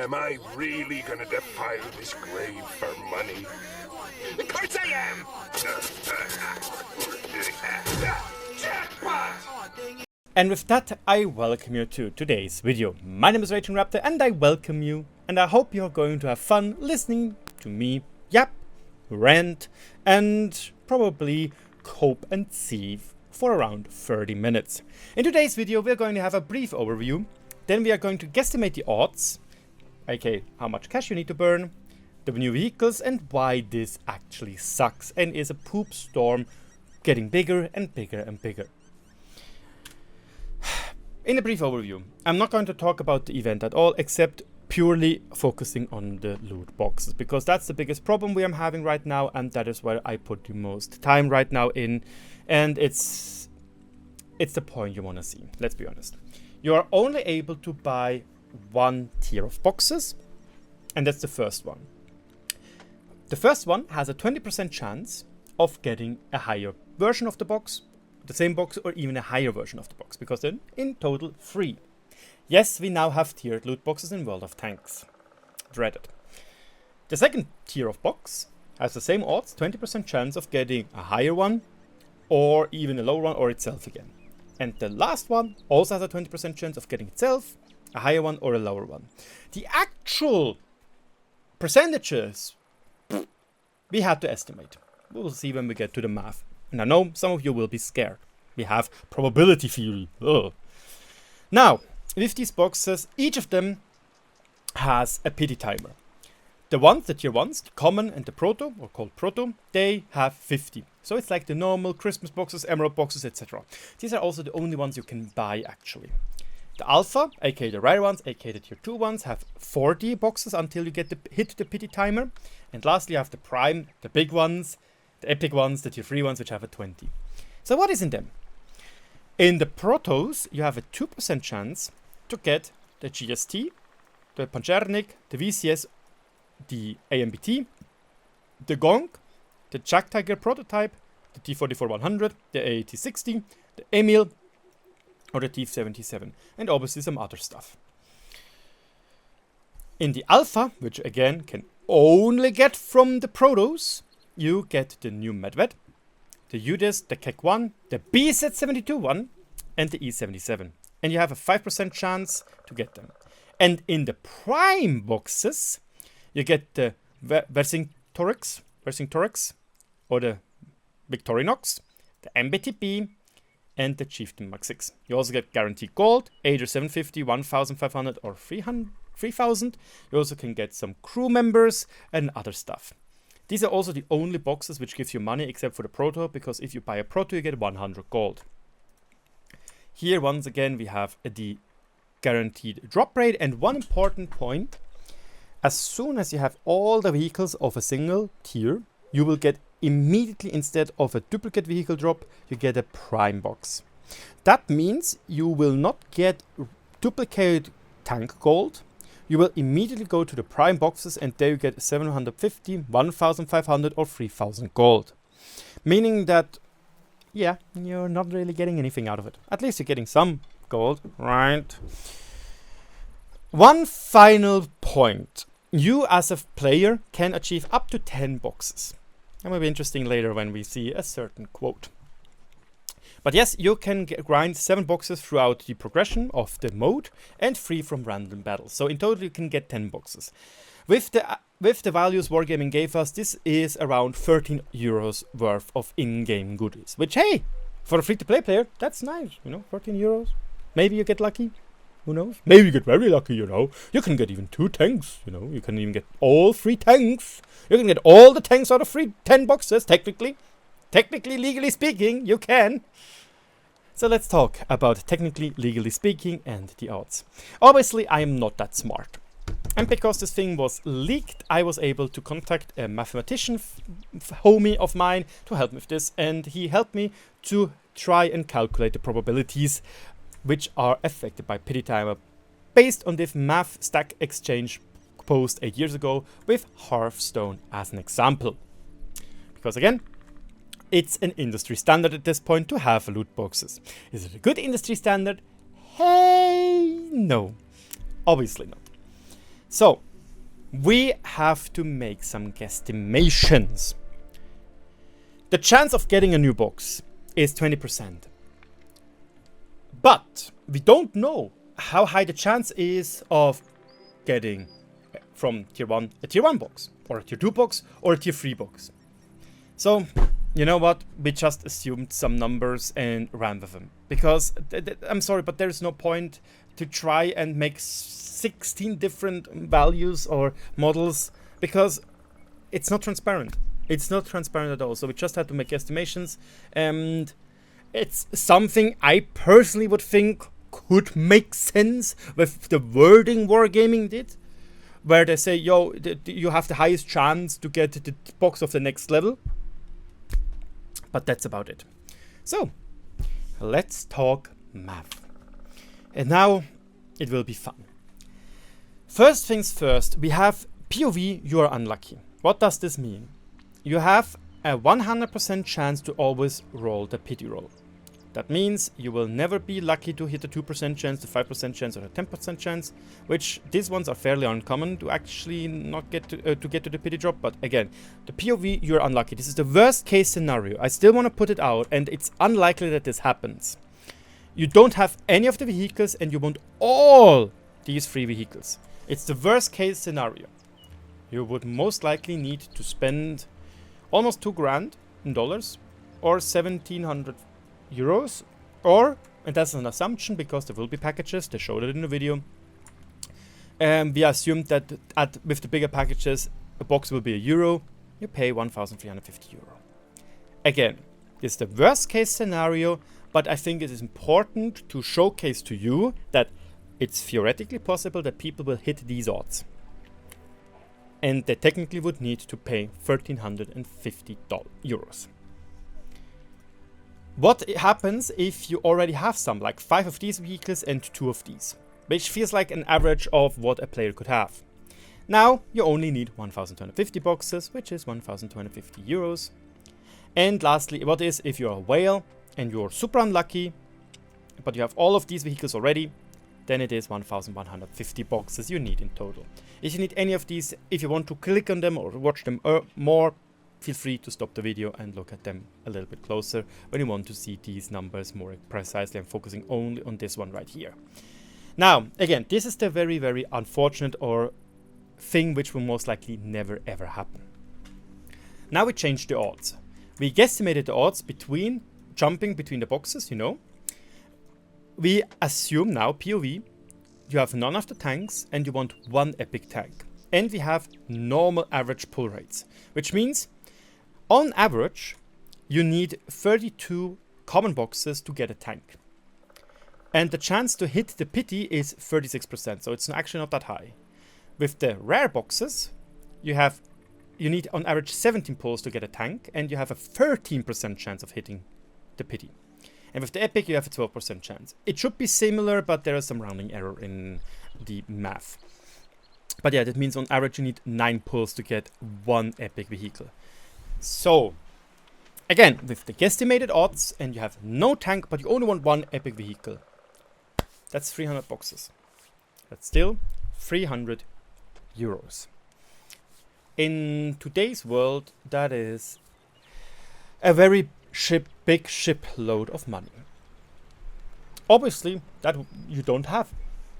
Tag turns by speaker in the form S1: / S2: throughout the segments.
S1: Am I really gonna defile this grave for money? Of course I am! Jackpot!
S2: And with that, I welcome you to today's video. My name is RagingRaptor and I welcome you, and I hope you're going to have fun listening to me yap, rant, and probably cope and seethe for around 30 minutes. In today's video, we're going to have a brief overview, then we are going to guesstimate the odds, aka how much cash you need to burn, the new vehicles, and why this actually sucks and is a poop storm getting bigger and bigger and bigger. In a brief overview, I'm not going to talk about the event at all, except purely focusing on the loot boxes, because that's the biggest problem we are having right now, and that is where I put the most time right now in, and it's the point you want to see. Let's be honest. You are only able to buy one tier of boxes, and that's the first one. The first one has a 20% chance of getting a higher version of the box, the same box, or even a higher version of the box, because then in total free. Yes, we now have tiered loot boxes in World of Tanks. Dreaded. The second tier of box has the same odds, 20% chance of getting a higher one, or even a lower one, or itself again. And the last one also has a 20% chance of getting itself, a higher one, or a lower one. The actual percentages, we had to estimate. We'll see when we get to the math. And I know some of you will be scared. We have probability theory. Ugh. Now, with these boxes, each of them has a pity timer. The ones, the tier ones, the common and the proto, or called proto, they have 50. So it's like the normal Christmas boxes, emerald boxes, etc. These are also the only ones you can buy actually. The alpha, aka the rare ones, aka the tier 2 ones, have 40 boxes until you get hit the pity timer. And lastly, you have the prime, the big ones, the epic ones, the tier 3 ones, which have a 20. So what is in them? In the protos, you have a 2% chance to get the GST, the Panzernik, the VCS, the AMBT, the Gong, the Jack Tiger prototype, the T-44-100, the AAT-60, the Emil, or the T-77, and obviously some other stuff. In the alpha, which again can only get from the protos, you get the new Medved, the UDIS, the KEK-1, the BZ-72-1, and the E-77. And you have a 5% chance to get them. And in the prime boxes, you get the Vercingetorix, or the Victorinox, the MBTB, and the Chieftain Mk6. You also get guaranteed gold, either 750, 1,500, or 3,000. You also can get some crew members and other stuff. These are also the only boxes which gives you money except for the proto, because if you buy a proto you get 100 gold. Here once again we have the guaranteed drop rate, and one important point, as soon as you have all the vehicles of a single tier, you will get immediately, instead of a duplicate vehicle drop, you get a prime box. That means you will not get duplicate tank gold. You will immediately go to the prime boxes, and there you get 750, 1,500, or 3,000 gold. Meaning that, yeah, you're not really getting anything out of it. At least you're getting some gold, right? One final point. You as a player can achieve up to 10 boxes. That might be interesting later when we see a certain quote. But yes, you can grind 7 boxes throughout the progression of the mode and 3 from random battles. So in total you can get 10 boxes. With the values Wargaming gave us, this is around 13 euros worth of in-game goodies. Which, hey, for a free-to-play player, that's nice, 13 euros. Maybe you get lucky, who knows? Maybe you get very lucky, You can get even 2 tanks, You can even get all 3 tanks. You can get all the tanks out of 10 boxes, technically. Technically, legally speaking, you can. So let's talk about technically, legally speaking, and the odds. Obviously, I am not that smart. And because this thing was leaked, I was able to contact a mathematician homie of mine to help me with this. And he helped me to try and calculate the probabilities which are affected by pity timer based on this math stack exchange post 8 years ago with Hearthstone as an example. Because again, it's an industry standard at this point to have loot boxes. Is it a good industry standard? Hey, no. Obviously not. So, we have to make some guesstimations. The chance of getting a new box is 20%. But we don't know how high the chance is of getting from tier 1 a tier 1 box, or a tier 2 box, or a tier 3 box. So, you know what? We just assumed some numbers and ran with them. Because, I'm sorry, but there's no point to try and make 16 different values or models, because it's not transparent. It's not transparent at all. So we just had to make estimations, and it's something I personally would think could make sense with the wording Wargaming did, where they say, yo, you have the highest chance to get the box of the next level. But that's about it. So, let's talk math. And now, it will be fun. First things first, we have POV, you are unlucky. What does this mean? You have a 100% chance to always roll the pity roll. That means you will never be lucky to hit the 2% chance, the 5% chance, or the 10% chance, which these ones are fairly uncommon to actually not get to get to the pity drop. But again, the POV, you're unlucky. This is the worst case scenario. I still want to put it out, and it's unlikely that this happens. You don't have any of the vehicles, and you want all these free vehicles. It's the worst case scenario. You would most likely need to spend almost $2,000 in dollars, or 1,700 euros, or, and that's an assumption because there will be packages, they showed it in the video, we assumed that with the bigger packages a box will be €1, you pay 1,350 euro. Again, this is the worst case scenario, but I think it is important to showcase to you that it's theoretically possible that people will hit these odds, and they technically would need to pay 1,350 euros. What happens if you already have some, like 5 of these vehicles and 2 of these, which feels like an average of what a player could have. Now you only need 1,250 boxes, which is 1,250 euros. And lastly, what is if you're a whale and you're super unlucky, but you have all of these vehicles already, then it is 1,150 boxes you need in total. If you need any of these, if you want to click on them or watch them more, feel free to stop the video and look at them a little bit closer when you want to see these numbers more precisely. I'm focusing only on this one right here. Now, again, this is the very, very unfortunate or thing which will most likely never ever happen. Now we change the odds. We guesstimated the odds between jumping between the boxes, you know. We assume now, POV, you have none of the tanks and you want 1 epic tank. And we have normal average pull rates, which means on average, you need 32 common boxes to get a tank. And the chance to hit the pity is 36%, so it's actually not that high. With the rare boxes, you need on average 17 pulls to get a tank, and you have a 13% chance of hitting the pity. And with the epic, you have a 12% chance. It should be similar, but there is some rounding error in the math. But yeah, that means on average you need 9 pulls to get 1 epic vehicle. So, again, with the guesstimated odds, and you have no tank, but you only want 1 epic vehicle, that's 300 boxes. That's still 300 euros. In today's world, that is a very big shipload of money. Obviously, that you don't have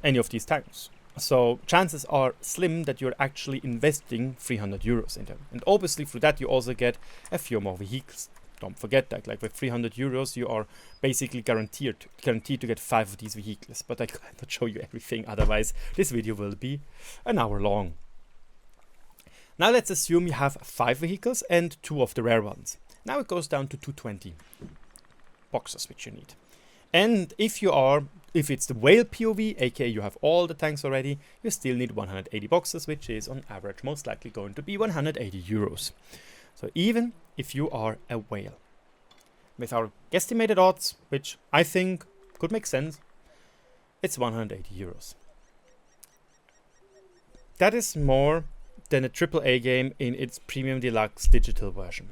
S2: any of these tanks. So chances are slim that you're actually investing 300 euros in them. And obviously through that you also get a few more vehicles. Don't forget that, like with 300 euros you are basically guaranteed to get 5 of these vehicles. But I cannot show you everything, otherwise this video will be an hour long. Now let's assume you have 5 vehicles and 2 of the rare ones. Now it goes down to 220 boxes which you need. And if it's the whale POV, aka you have all the tanks already, you still need 180 boxes, which is on average most likely going to be 180 euros. So even if you are a whale, with our guesstimated odds, which I think could make sense, it's 180 euros. That is more than a AAA game in its premium deluxe digital version.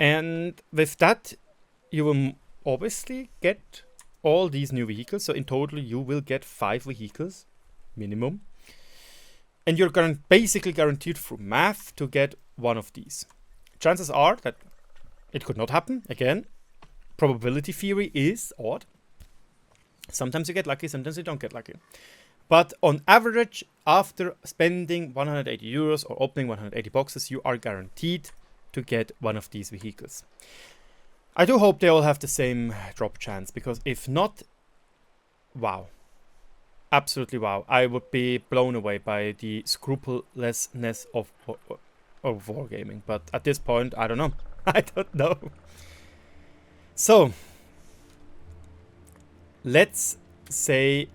S2: And with that, you will obviously get all these new vehicles. So in total, you will get 5 vehicles minimum. and you're basically guaranteed through math to get one of these. Chances are that it could not happen. Again, probability theory is odd. Sometimes you get lucky, sometimes you don't get lucky. But on average, after spending 180 euros or opening 180 boxes, you are guaranteed to get one of these vehicles. I do hope they all have the same drop chance, because if not, wow. Absolutely wow. I would be blown away by the scrupulousness of wargaming. But at this point, I don't know. I don't know. So, let's say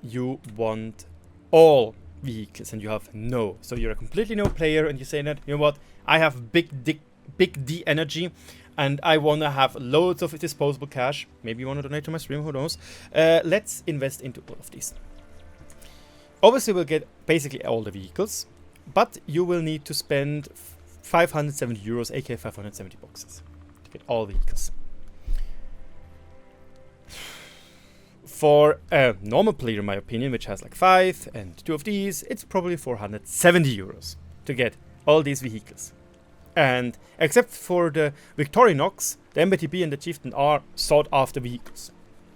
S2: you want all vehicles and you have no. So you're a completely no player and you say that, you know what, I have big D energy and I want to have loads of disposable cash. Maybe you want to donate to my stream, who knows. Let's invest into all of these. Obviously we'll get basically all the vehicles, but you will need to spend 570 euros, aka 570 boxes, to get all vehicles. For a normal player, in my opinion, which has like 5 and 2 of these, it's probably 470 euros to get all these vehicles. And except for the Victorinox, the MBTB and the Chieftain are sought after vehicles,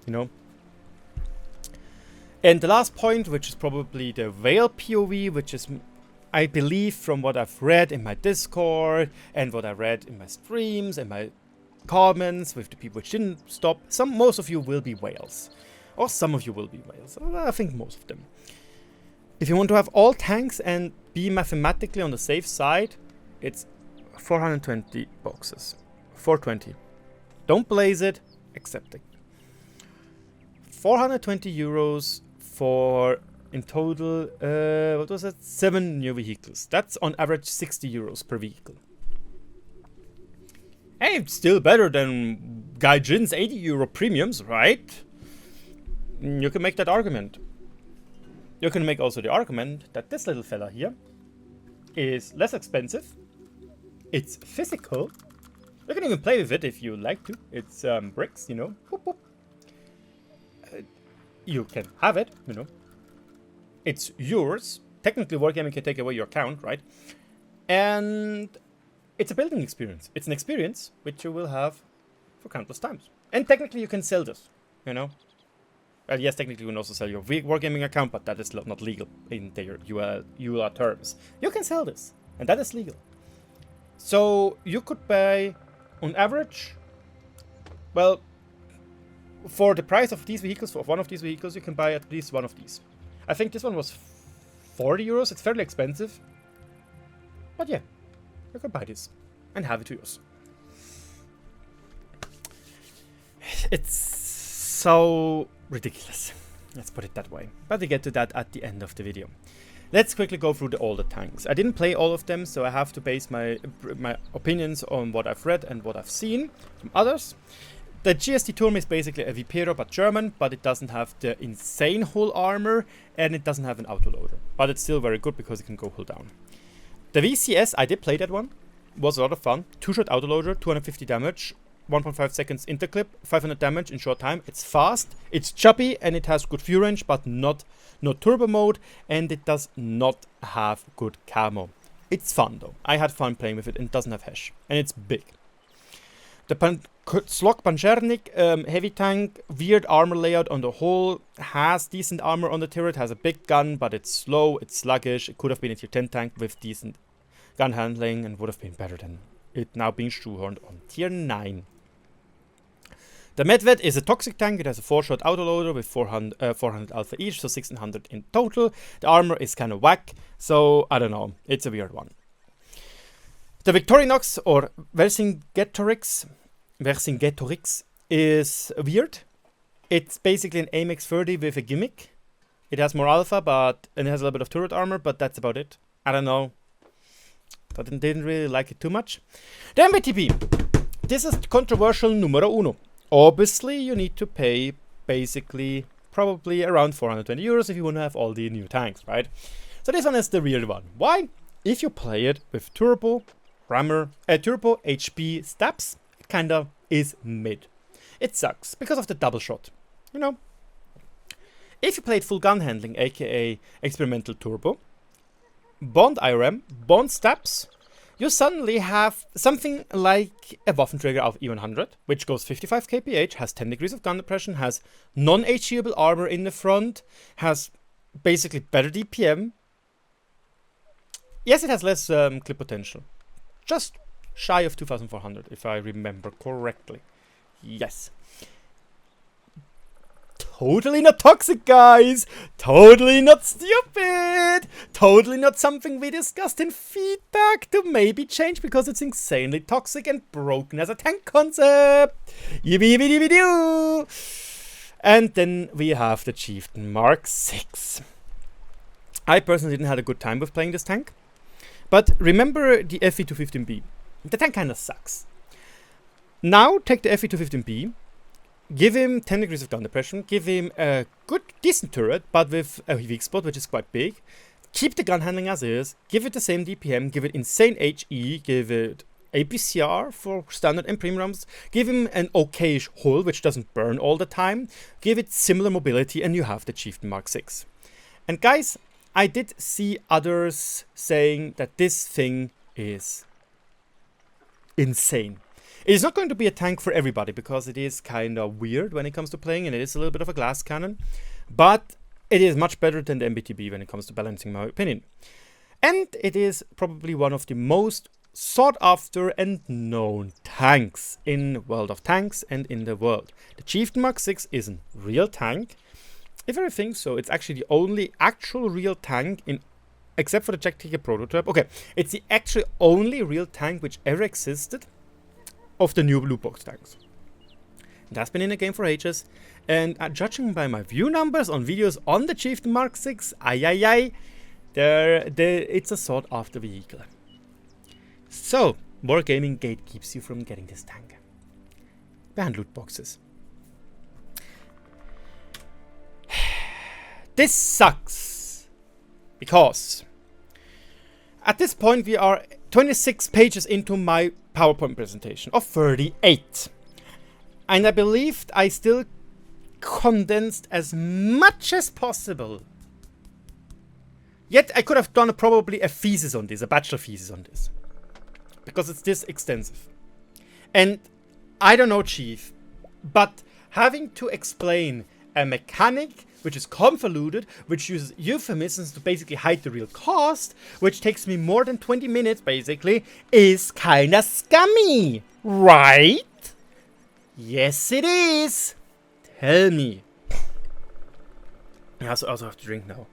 S2: you know. And the last point, which is probably the whale POV, which is, I believe, from what I've read in my Discord and what I read in my streams and my comments with the people which didn't stop, most of you will be whales. Or some of you will be whales. I think most of them. If you want to have all tanks and be mathematically on the safe side, it's 420 boxes. 420. Don't blaze it, accept it. 420 euros for, in total, what was it? 7 new vehicles. That's on average 60 euros per vehicle. Hey, it's still better than Gaijin's 80 euro premiums, right? You can make that argument. You can make also the argument that this little fella here is less expensive. It's physical. You can even play with it if you like to. It's bricks, you know. Boop, boop. You can have it, you know. It's yours. Technically, wargaming can take away your account, right? And it's a building experience. It's an experience which you will have for countless times. And technically, you can sell this, you know. Well, yes, technically you can also sell your wargaming account, but that is not legal in their EULA terms. You can sell this, and that is legal. So you could buy, on average, well, for the price of these vehicles, of one of these vehicles, you can buy at least one of these. I think this one was 40 euros. It's fairly expensive. But yeah, you can buy this and have it to use. It's so ridiculous. Let's put it that way. But we get to that at the end of the video. Let's quickly go through all the tanks. I didn't play all of them, so I have to base my opinions on what I've read and what I've seen from others. The GST Turm is basically a Vipero but German, but it doesn't have the insane hull armor and it doesn't have an autoloader. But it's still very good because it can go hull down. The VCS, I did play that one. Was a lot of fun. 2-shot autoloader, 250 damage, 1.5 seconds interclip, 500 damage in short time. It's fast, it's choppy, and it has good fuel range, but not turbo mode, and it does not have good camo. It's fun though. I had fun playing with it, and it doesn't have hash, and it's big. The Slok Panzernik heavy tank, weird armor layout on the whole, has decent armor on the turret, has a big gun, but it's slow, it's sluggish. It could have been a tier 10 tank with decent gun handling and would have been better than it now being shoehorned on tier 9. The Medved is a toxic tank. It has a 4-shot autoloader with 400 alpha each, so 1600 in total. The armor is kind of whack, so I don't know. It's a weird one. The Victorinox or Vercingetorix is weird. It's basically an AMX-30 with a gimmick. It has more alpha, and it has a little bit of turret armor, but that's about it. I don't know. I didn't really like it too much. The MBTB. This is controversial numero uno. Obviously, you need to pay basically probably around 420 euros if you want to have all the new tanks, right? So this one is the weird one. Why? If you play it with turbo, turbo HP stabs, it kind of is mid. It sucks because of the double shot, you know. If you played full gun handling, aka experimental turbo, Bond IRM, Bond Steps, you suddenly have something like a Waffenträger of E100, which goes 55 kph, has 10 degrees of gun depression, has non-HEable armor in the front, has basically better DPM. Yes, it has less clip potential. Just shy of 2400, if I remember correctly. Yes. Totally not toxic, guys! Totally not stupid! Totally not something we discussed in feedback to maybe change because it's insanely toxic and broken as a tank concept! Yibbee-yibbee-yibbee-doo! And then we have the Chieftain Mk6. I personally didn't have a good time with playing this tank. But remember the FE215B. The tank kinda sucks. Now take the FE215B, give him 10 degrees of gun depression, give him a good, decent turret, but with a weak spot, which is quite big. Keep the gun handling as is, give it the same DPM, give it insane HE, give it APCR for standard and premium rounds, give him an okayish hull, which doesn't burn all the time, give it similar mobility, and you have the Chieftain Mk6. And guys, I did see others saying that this thing is insane. It is not going to be a tank for everybody because it is kind of weird when it comes to playing and it is a little bit of a glass cannon. But it is much better than the MBTB when it comes to balancing, in my opinion. And it is probably one of the most sought after and known tanks in World of Tanks and in the world. The Chieftain Mk6 is a real tank. If I think so, it's actually the only actual real tank in, except for the Jack Tiger prototype. Okay, it's the actually only real tank which ever existed of the new loot box tanks. It has been in the game for ages, and judging by my view numbers on videos on the Chieftain Mk6, it's a sought after vehicle. So, Wargaming gatekeeps you from getting this tank. Behind loot boxes. This sucks, because at this point we are 26 pages into my PowerPoint presentation of 38, and I believed I still condensed as much as possible. Yet I could have done probably a thesis on this, a bachelor thesis on this, because it's this extensive. And I don't know, Chief, but having to explain a mechanic which is convoluted, which uses euphemisms to basically hide the real cost, which takes me more than 20 minutes basically, is kinda scummy, right? Yes, it is. Tell me. I also have to drink now.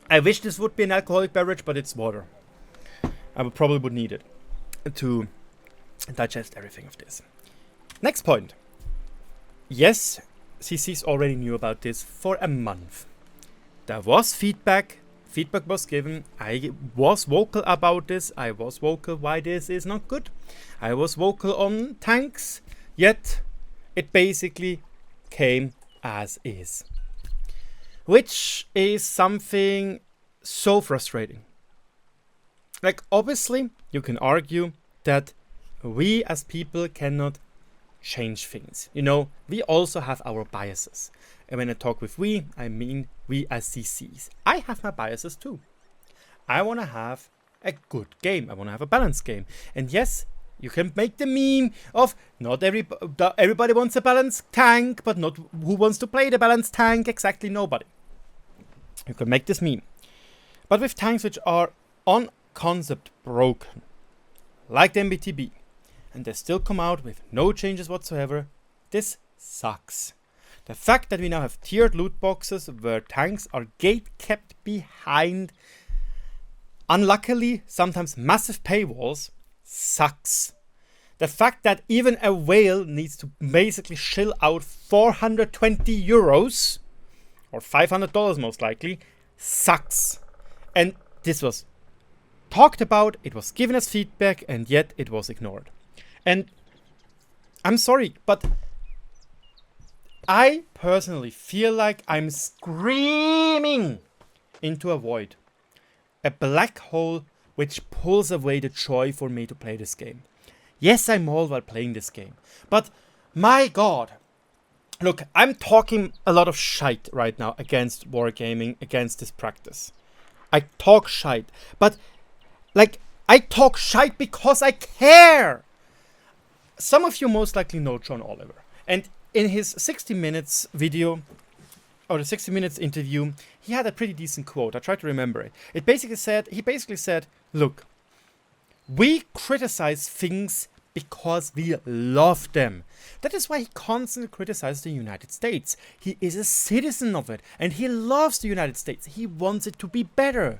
S2: I wish this would be an alcoholic beverage, but it's water. I probably would need it to digest everything of this. Next point. Yes, CCs already knew about this for a month. There was feedback. Feedback was given. I was vocal about this. I was vocal why this is not good. I was vocal on tanks. Yet, it basically came as is. Which is something so frustrating. Like, obviously, you can argue that we as people cannot change things. You know, we also have our biases. And when I talk with we, I mean we as CCs. I have my biases too. I want to have a good game. I want to have a balanced game. And yes, you can make the meme of not everybody wants a balanced tank, but not who wants to play the balanced tank? Exactly nobody. You can make this meme. But with tanks which are on concept broken, like the MBTB, and they still come out with no changes whatsoever, this sucks. The fact that we now have tiered loot boxes where tanks are gate kept behind, unluckily, sometimes massive paywalls, sucks. The fact that even a whale needs to basically shill out 420 euros, or $500 most likely, sucks. And this was talked about, it was given as feedback, and yet it was ignored. And I'm sorry, but I personally feel like I'm screaming into a void. A black hole which pulls away the joy for me to play this game. Yes, I'm all while playing this game, but my god. Look, I'm talking a lot of shite right now against wargaming, against this practice. I talk shite. But, like, I talk shite because I care. Some of you most likely know John Oliver. And in his 60 minutes video, or the 60 minutes interview, he had a pretty decent quote. I tried to remember it. He basically said, look, we criticize things because we love them. That is why he constantly criticizes the United States. He is a citizen of it, and he loves the United States. He wants it to be better.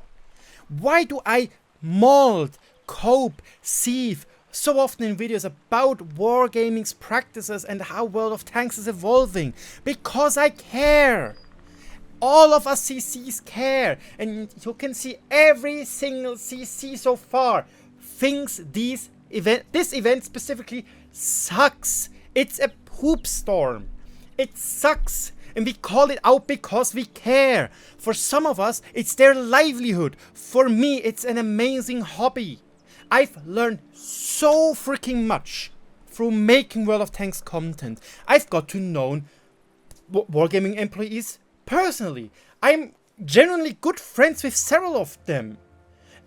S2: Why do I mold, cope, sieve so often in videos about wargaming's practices and how World of Tanks is evolving? Because I care. All of us CCs care, and you can see every single CC so far thinks this event specifically sucks. It's a poop storm. It sucks. And we call it out because we care. For some of us, it's their livelihood. For me, it's an amazing hobby. I've learned so freaking much through making World of Tanks content. I've got to know wargaming employees personally. I'm genuinely good friends with several of them.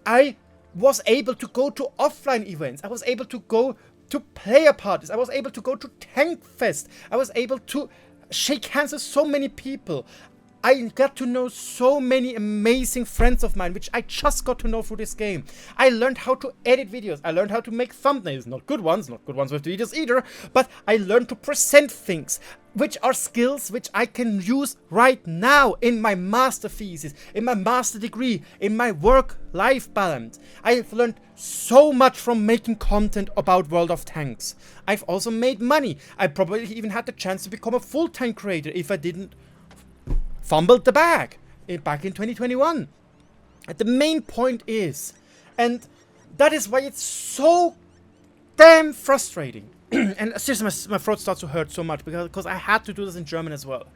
S2: I was able to go to offline events. I was able to go to player parties. I was able to go to Tank Fest. I was able to shake hands with so many people. I got to know so many amazing friends of mine, which I just got to know through this game. I learned how to edit videos. I learned how to make thumbnails. Not good ones with the videos either, but I learned to present things, which are skills which I can use right now in my master thesis, in my master degree, in my work-life balance. I've learned so much from making content about World of Tanks. I've also made money. I probably even had the chance to become a full-time creator if I didn't fumbled the bag back in 2021. And the main point is, and that is why it's so damn frustrating. And seriously, my throat starts to hurt so much because I had to do this in German as well.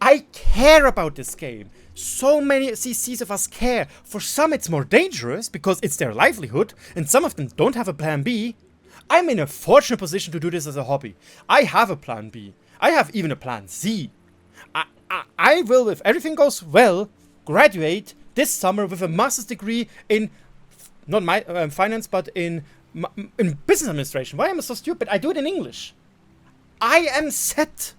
S2: I care about this game. So many CCs of us care. For some it's more dangerous because it's their livelihood, and some of them don't have a plan B. I'm in a fortunate position to do this as a hobby. I have a plan B. I have even a plan C. I will, if everything goes well, graduate this summer with a master's degree in, not my finance, but in business administration. Why am I so stupid? I do it in English. I am set.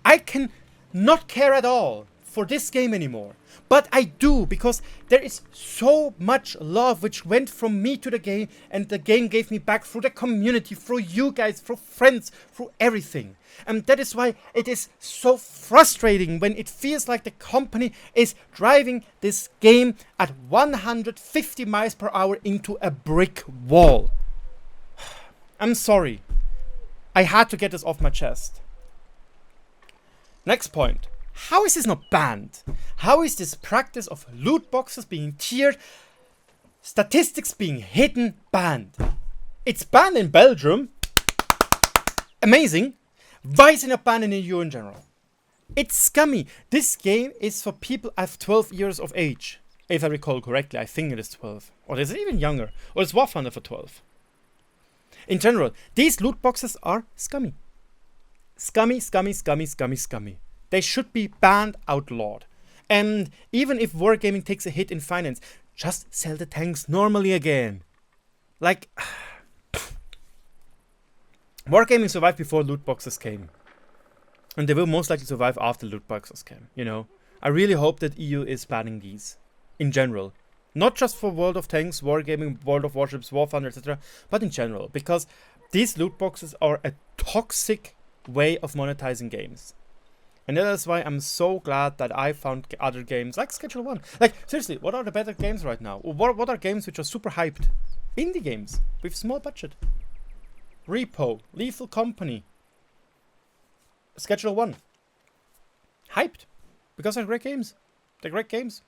S2: I can not care at all for this game anymore. But I do, because there is so much love which went from me to the game, and the game gave me back through the community, through you guys, through friends, through everything. And that is why it is so frustrating when it feels like the company is driving this game at 150 miles per hour into a brick wall. I'm sorry. I had to get this off my chest. Next point. How is this not banned? How is this practice of loot boxes being tiered, statistics being hidden, banned? It's banned in Belgium. Amazing. Why is it not banned in the EU in general? It's scummy. This game is for people of 12 years of age. If I recall correctly, I think it is 12. Or is it even younger? Or is Warfunder for 12? In general, these loot boxes are scummy. Scummy, scummy, scummy, scummy, scummy. They should be banned, outlawed. And even if wargaming takes a hit in finance, just sell the tanks normally again. Like, wargaming survived before loot boxes came. And they will most likely survive after loot boxes came, you know. I really hope that EU is banning these. In general. Not just for World of Tanks, wargaming, World of Warships, War Thunder, etc. But in general. Because these loot boxes are a toxic way of monetizing games. And that is why I'm so glad that I found other games like Schedule 1. Like, seriously, what are the better games right now? What are games which are super hyped? Indie games with small budget. Repo, Lethal Company, Schedule 1. Hyped. Because they're great games. They're great games.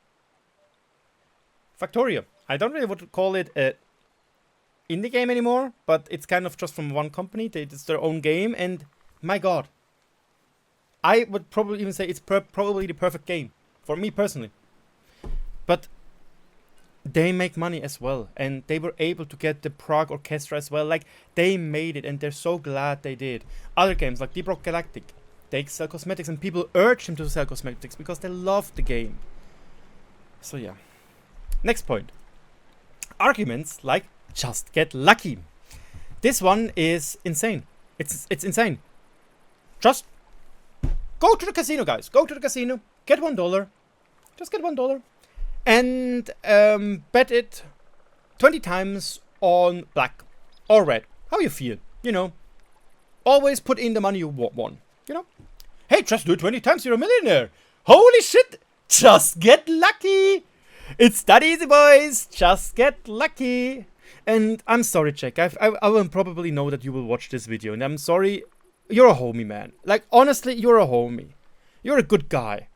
S2: Factorio. I don't really want to call it a indie game anymore, but it's kind of just from one company. It's their own game, and my god. I would probably even say it's probably the perfect game. For me personally. But they make money as well. And they were able to get the Prague Orchestra as well. Like, they made it, and they're so glad they did. Other games like Deep Rock Galactic. They sell cosmetics, and people urge them to sell cosmetics because they love the game. So yeah. Next point. Arguments like just get lucky. This one is insane. It's insane. Just go to the casino, guys. Go to the casino. Get $1. Just get $1. And bet it 20 times on black or red. How you feel, you know. Always put in the money you won, you know. Hey, just do it 20 times, you're a millionaire. Holy shit, just get lucky. It's that easy, boys. Just get lucky. And I'm sorry, Jack. I will probably know that you will watch this video. And I'm sorry. You're a homie, man. Like, honestly, you're a homie. You're a good guy.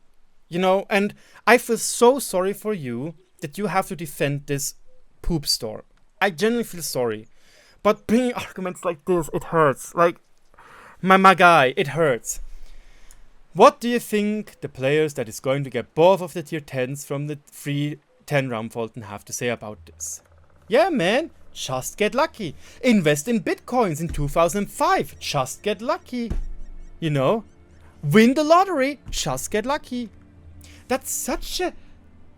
S2: You know, and I feel so sorry for you that you have to defend this poop store. I genuinely feel sorry. But bringing arguments like this, it hurts. Like, my guy, it hurts. What do you think the players that is going to get both of the tier 10s from the free 10 Raumfalte have to say about this? Yeah, man, just get lucky. Invest in bitcoins in 2005, just get lucky. You know? Win the lottery, just get lucky. That's such a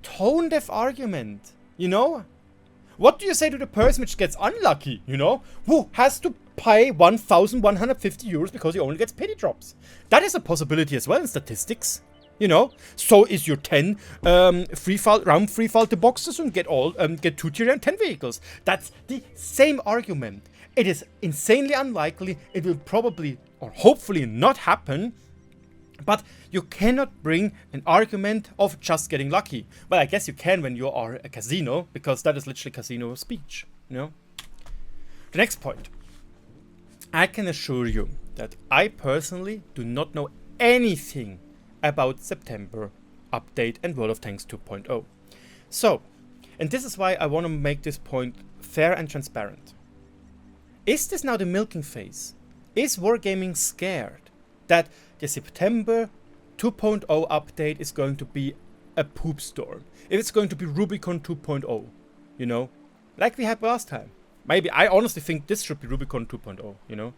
S2: tone-deaf argument, you know? What do you say to the person which gets unlucky, you know? Who has to pay 1,150 euros because he only gets pity drops? That is a possibility as well in statistics, you know? So is your 10 Raumfalte boxes and get 2 tier 10 vehicles. That's the same argument. It is insanely unlikely. It will probably or hopefully not happen. But you cannot bring an argument of just getting lucky. Well, I guess you can when you are a casino, because that is literally casino speech, you know? The next point. I can assure you that I personally do not know anything about September update and World of Tanks 2.0. So, and this is why I want to make this point fair and transparent. Is this now the milking phase? Is Wargaming scared that the September 2.0 update is going to be a poop storm? If it's going to be Rubicon 2.0, you know? Like we had last time. Maybe, I honestly think this should be Rubicon 2.0, you know?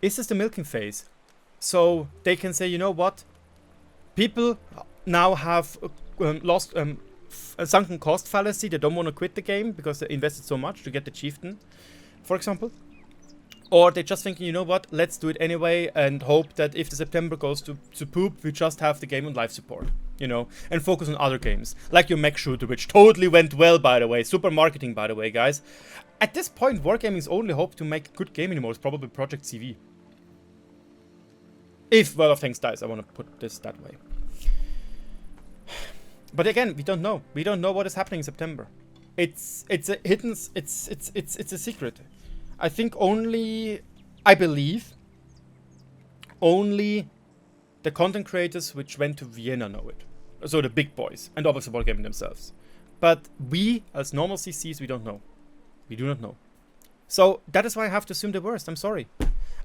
S2: Is this the milking phase? So they can say, you know what? People now have lost a sunken cost fallacy. They don't want to quit the game because they invested so much to get the Chieftain, for example. Or they're just thinking, you know what, let's do it anyway and hope that if the September goes to poop, we just have the game on live support, you know, and focus on other games. Like your mech shooter, which totally went well, by the way. Super marketing, by the way, guys. At this point, Wargaming's only hope to make a good game anymore is probably Project CV. If World of Tanks dies, I want to put this that way. But again, we don't know. We don't know what is happening in September. It's a hidden, it's a secret. I think I believe, only the content creators which went to Vienna know it. So the big boys, and obviously Wargaming themselves. But we, as normal CCs, we don't know. We do not know. So that is why I have to assume the worst. I'm sorry.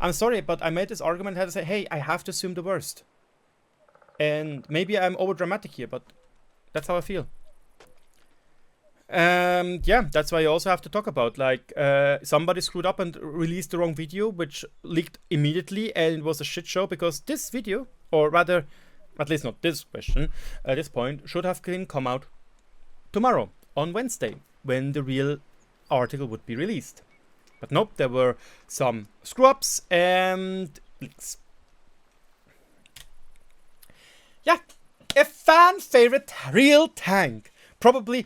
S2: I'm sorry, but I made this argument, I had to say, hey, I have to assume the worst. And maybe I'm over dramatic here, but that's how I feel. Yeah, that's why you also have to talk about, like, somebody screwed up and released the wrong video, which leaked immediately, and it was a shit show, because this video, or rather, at least not this question, at this point, should have come out tomorrow, on Wednesday, when the real article would be released. But nope, there were some screw-ups and leaks. Yeah, a fan favorite real tank. Probably...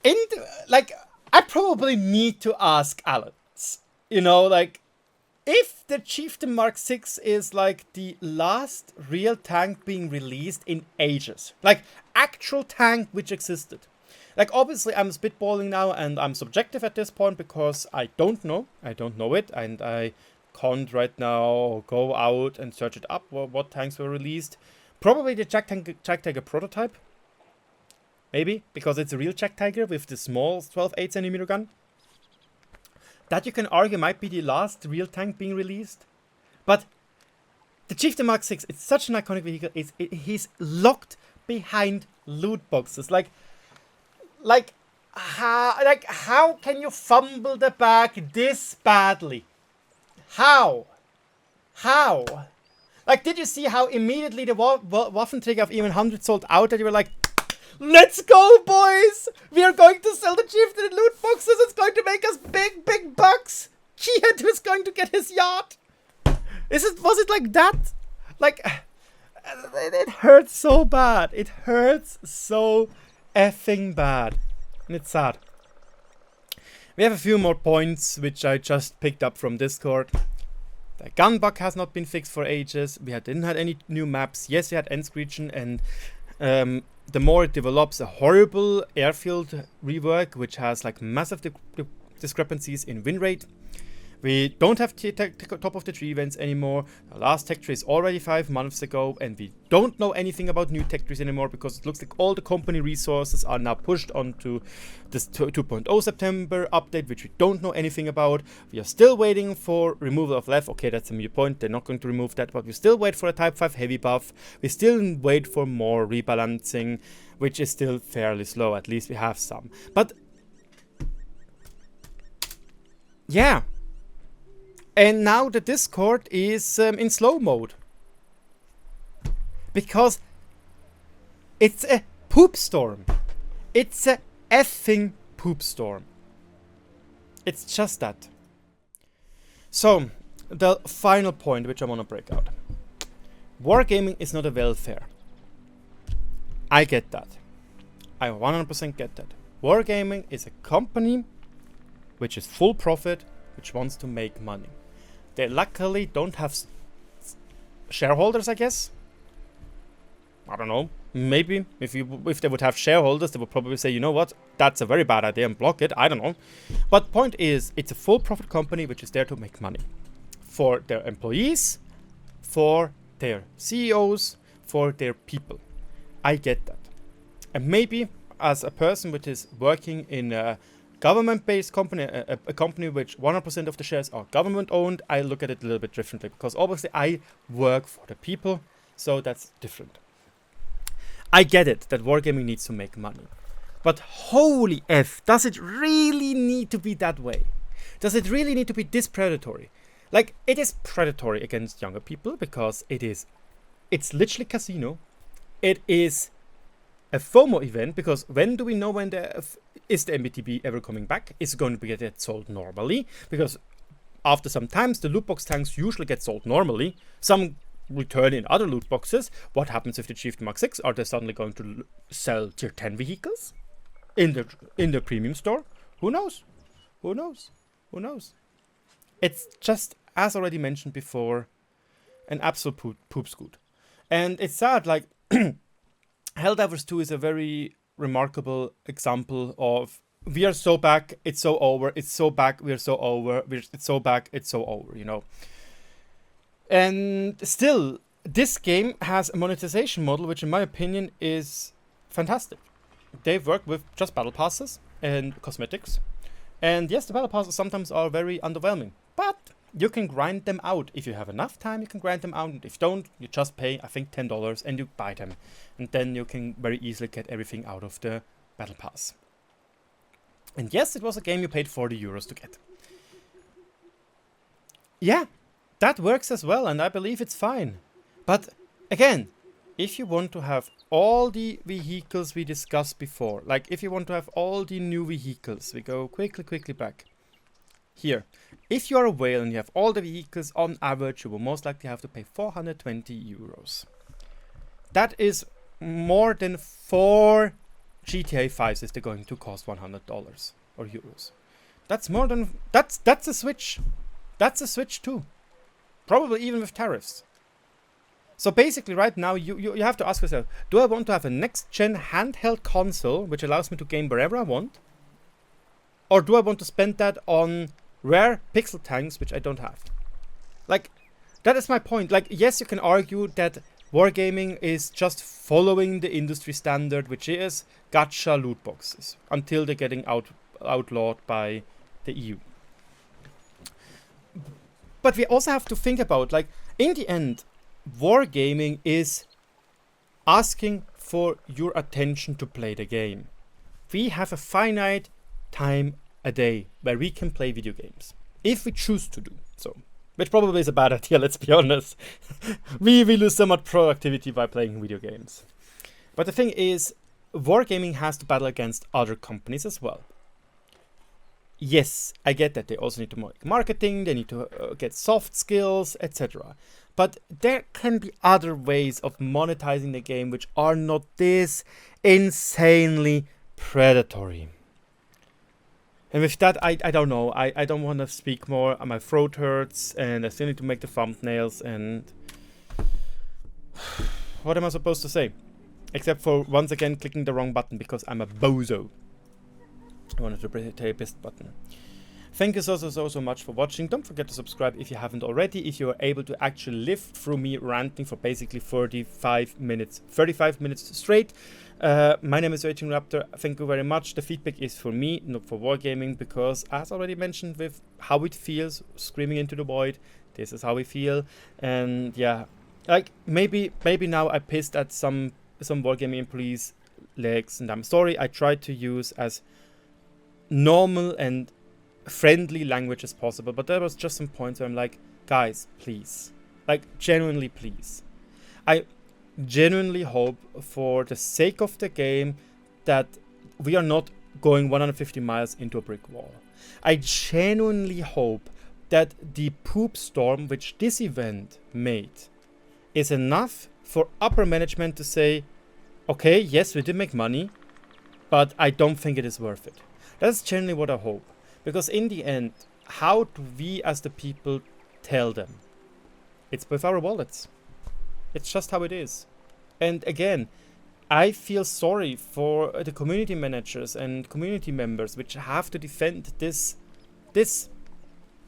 S2: I probably need to ask Alex, you know, like, if the Chieftain Mk6 is like the last real tank being released in ages, like actual tank which existed. Like, obviously I'm spitballing now and I'm subjective at this point because I don't know it, and I can't right now go out and search it up what tanks were released. Probably the Jack Tiger prototype. Maybe, because it's a real Jack Tiger with the small 12.8cm gun. That you can argue might be the last real tank being released. But the Chieftain Mk6, it's such an iconic vehicle. He's locked behind loot boxes. Like how can you fumble the bag this badly? How? Like, did you see how immediately the Waffenträger of even 100 sold out, that you were like, let's go, boys! We are going to sell the Chieftain in loot boxes. It's going to make us big, big bucks. Chiat is going to get his yacht. Was it like that? Like, it hurts so bad. It hurts so effing bad. And it's sad. We have a few more points which I just picked up from Discord. The gun bug has not been fixed for ages. We didn't have any new maps. Yes, we had Endscreechin, and the more it develops, a horrible airfield rework which has like massive discrepancies in win rate. We don't have top of the tree events anymore. The last tech tree is already 5 months ago, and we don't know anything about new tech trees anymore because it looks like all the company resources are now pushed onto this 2.0 September update, which we don't know anything about. We are still waiting for removal of left. Okay, that's a new point. They're not going to remove that, but we still wait for a Type 5 heavy buff. We still wait for more rebalancing, which is still fairly slow. At least we have some. But yeah. And now the Discord is in slow mode. Because it's a poop storm. It's a effing poop storm. It's just that. So, the final point which I want to break out. Wargaming is not a welfare. I get that. I 100% get that. Wargaming is a company which is full profit, which wants to make money. They luckily don't have shareholders, I guess. I don't know. Maybe if they would have shareholders, they would probably say, you know what, that's a very bad idea and block it. I don't know. But point is, it's a full profit company which is there to make money. For their employees, for their CEOs, for their people. I get that. And maybe as a person which is working in a government-based company, a company which 100% of the shares are government-owned, I look at it a little bit differently because obviously I work for the people, so that's different. I get it that Wargaming needs to make money, but holy F, does it really need to be that way? Does it really need to be this predatory? Like, it is predatory against younger people because it's literally casino. It is a FOMO event because when do we know when is the MBTB ever coming back? Is it going to get sold normally? Because after some times, the loot box tanks usually get sold normally. Some return in other loot boxes. What happens if the Chieftain Mk6? Are they suddenly going to sell tier 10 vehicles in the premium store? Who knows? Who knows? Who knows? It's just, as already mentioned before, an absolute poop scoot. And it's sad, like, Helldivers 2 is a very remarkable example of we are so back, it's so over, it's so back, we're so over, it's so back, it's so over, you know. And still, this game has a monetization model which in my opinion is fantastic. They work with just battle passes and cosmetics. And yes, the battle passes sometimes are very underwhelming, but you can grind them out. If you have enough time, you can grind them out. And if you don't, you just pay, I think, $10 and you buy them. And then you can very easily get everything out of the battle pass. And yes, it was a game you paid €40 to get. Yeah, that works as well, and I believe it's fine. But again, if you want to have all the vehicles we discussed before, like if you want to have all the new vehicles, we go quickly back. Here, if you are a whale and you have all the vehicles, on average, you will most likely have to pay €420. That is more than 4 GTA 5s if they're going to cost $100 or euros. That's more than that's a Switch. That's a Switch too. Probably even with tariffs. So basically right now you have to ask yourself, do I want to have a next gen handheld console which allows me to game wherever I want? Or do I want to spend that on rare pixel tanks which I don't have? Like, that is my point. Like, yes, you can argue that Wargaming is just following the industry standard, which is gacha loot boxes, until they're getting outlawed by the EU. But we also have to think about, like, in the end, Wargaming is asking for your attention to play the game. We have a finite time a day where we can play video games, if we choose to do so. Which probably is a bad idea, let's be honest. we lose so much productivity by playing video games. But the thing is, wargaming has to battle against other companies as well. Yes, I get that they also need to make marketing, they need to get soft skills, etc. But there can be other ways of monetizing the game which are not this insanely predatory. And with that, I don't know. I don't want to speak more. My throat hurts and I still need to make the thumbnails. And what am I supposed to say? Except for once again clicking the wrong button because I'm a bozo. I wanted to hit a best button. Thank you so much for watching. Don't forget to subscribe if you haven't already. If you are able to actually live through me ranting for basically 35 minutes straight. My name is RagingRaptor. Thank you very much. The feedback is for me, not for wargaming, because as already mentioned with how it feels, screaming into the void, this is how we feel. And yeah, like maybe now I pissed at some wargaming employees' legs, and I'm sorry. I tried to use as normal and friendly language as possible, but there was just some points where I'm like, guys, please, like genuinely please. I genuinely hope for the sake of the game that we are not going 150 miles into a brick wall. I genuinely hope that the poop storm which this event made is enough for upper management to say, okay, yes, we did make money, but I don't think it is worth it. That's generally what I hope. Because in the end, how do we as the people tell them? It's with our wallets. It's just how it is. And again, I feel sorry for the community managers and community members which have to defend this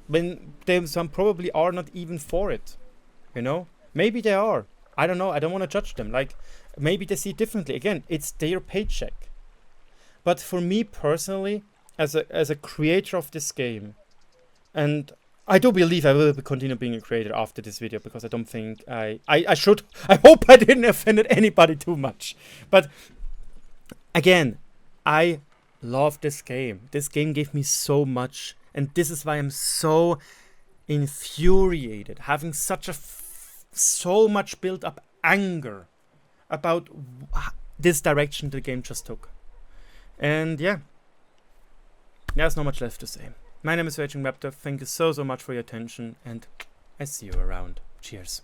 S2: when some probably are not even for it. You know? Maybe they are. I don't know. I don't want to judge them. Like, maybe they see it differently. Again, it's their paycheck. But for me personally, as a creator of this game, and I do believe I will continue being a creator after this video, because I don't think I hope I didn't offend anybody too much. But again, I love this game. This game gave me so much, and this is why I'm so infuriated, having so much built up anger about this direction the game just took. And yeah, there's not much left to say. My name is RagingRaptor. Thank you so much for your attention, and I see you around. Cheers.